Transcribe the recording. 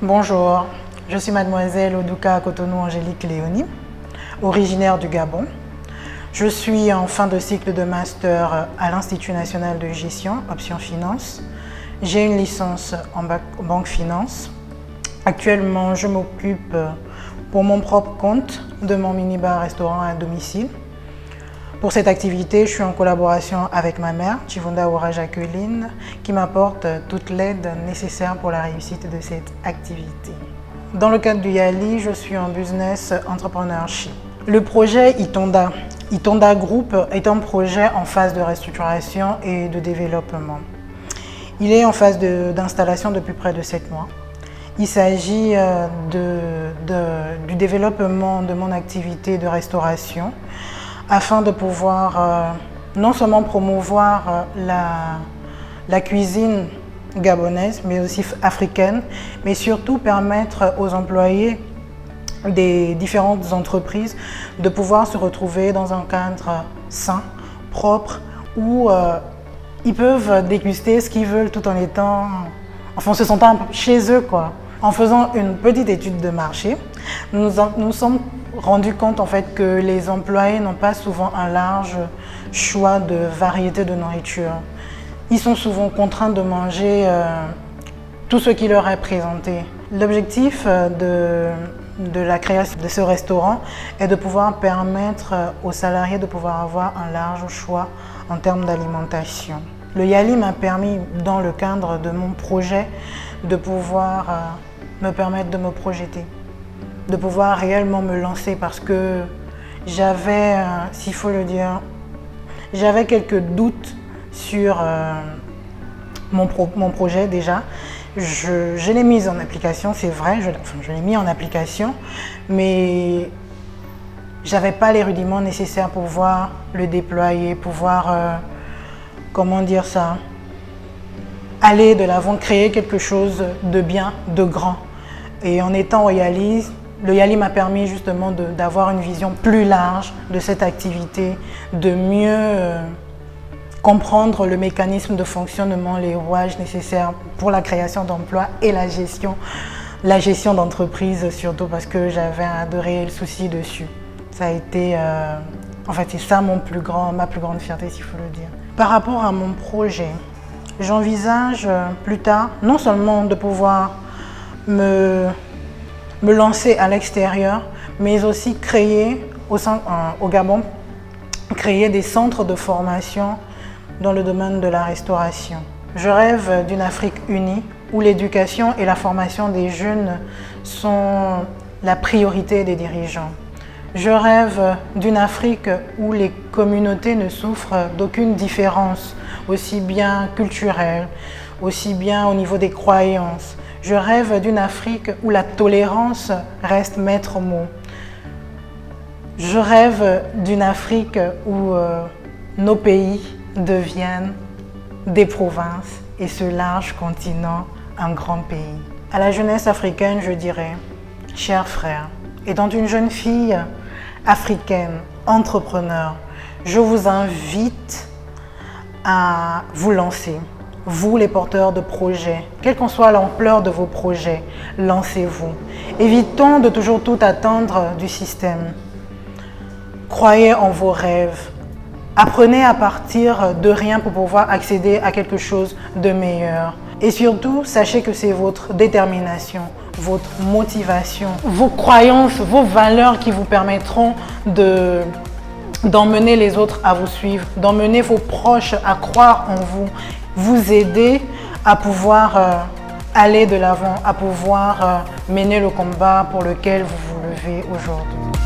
Bonjour, je suis mademoiselle Odouka Cotonou Angélique Léonie, originaire du Gabon. Je suis en fin de cycle de master à l'Institut national de gestion, option finance. J'ai une licence en banque finance. Actuellement, je m'occupe pour mon propre compte de mon minibar restaurant à domicile. Pour cette activité, je suis en collaboration avec ma mère, Chivunda Oura Jacqueline, qui m'apporte toute l'aide nécessaire pour la réussite de cette activité. Dans le cadre du YALI, je suis en business entrepreneurship. Le projet Itonda Group est un projet en phase de restructuration et de développement. Il est en phase d'installation depuis près de 7 mois. Il s'agit du développement de mon activité de restauration afin de pouvoir non seulement promouvoir la cuisine gabonaise, mais aussi africaine, mais surtout permettre aux employés des différentes entreprises de pouvoir se retrouver dans un cadre sain, propre, où ils peuvent déguster ce qu'ils veulent tout en se sentant chez eux, quoi. En faisant une petite étude de marché, nous sommes rendus compte en fait que les employés n'ont pas souvent un large choix de variétés de nourriture. Ils sont souvent contraints de manger tout ce qui leur est présenté. L'objectif de la création de ce restaurant est de pouvoir permettre aux salariés de pouvoir avoir un large choix en termes d'alimentation. Le YALI m'a permis, dans le cadre de mon projet, de pouvoir me permettre de me projeter, de pouvoir réellement me lancer parce que j'avais, s'il faut le dire, j'avais quelques doutes sur mon projet déjà. Je l'ai mis en application, c'est vrai, je l'ai mis en application, mais j'avais pas les rudiments nécessaires pour pouvoir le déployer, pouvoir, comment dire ça, aller de l'avant, créer quelque chose de bien, de grand. Et en étant au YALI, le YALI m'a permis justement d'avoir une vision plus large de cette activité, de mieux comprendre le mécanisme de fonctionnement, les rouages nécessaires pour la création d'emplois et la gestion d'entreprise, surtout parce que j'avais un réel souci dessus. Ça a été, en fait, c'est ça ma plus grande fierté, s'il faut le dire. Par rapport à mon projet, j'envisage plus tard non seulement de pouvoir me lancer à l'extérieur, mais aussi créer au Gabon, créer des centres de formation dans le domaine de la restauration. Je rêve d'une Afrique unie où l'éducation et la formation des jeunes sont la priorité des dirigeants. Je rêve d'une Afrique où les communautés ne souffrent d'aucune différence, aussi bien culturelle, aussi bien au niveau des croyances. Je rêve d'une Afrique où la tolérance reste maître mot. Je rêve d'une Afrique où nos pays deviennent des provinces et ce large continent un grand pays. À la jeunesse africaine, je dirais, chers frères, étant une jeune fille africaine, entrepreneur, je vous invite à vous lancer. Vous, les porteurs de projets, quelle qu'en soit l'ampleur de vos projets, lancez-vous. Évitons de toujours tout attendre du système. Croyez en vos rêves. Apprenez à partir de rien pour pouvoir accéder à quelque chose de meilleur. Et surtout, sachez que c'est votre détermination, votre motivation, vos croyances, vos valeurs qui vous permettront d'emmener les autres à vous suivre, d'emmener vos proches à croire en vous, vous aider à pouvoir aller de l'avant, à pouvoir mener le combat pour lequel vous vous levez aujourd'hui.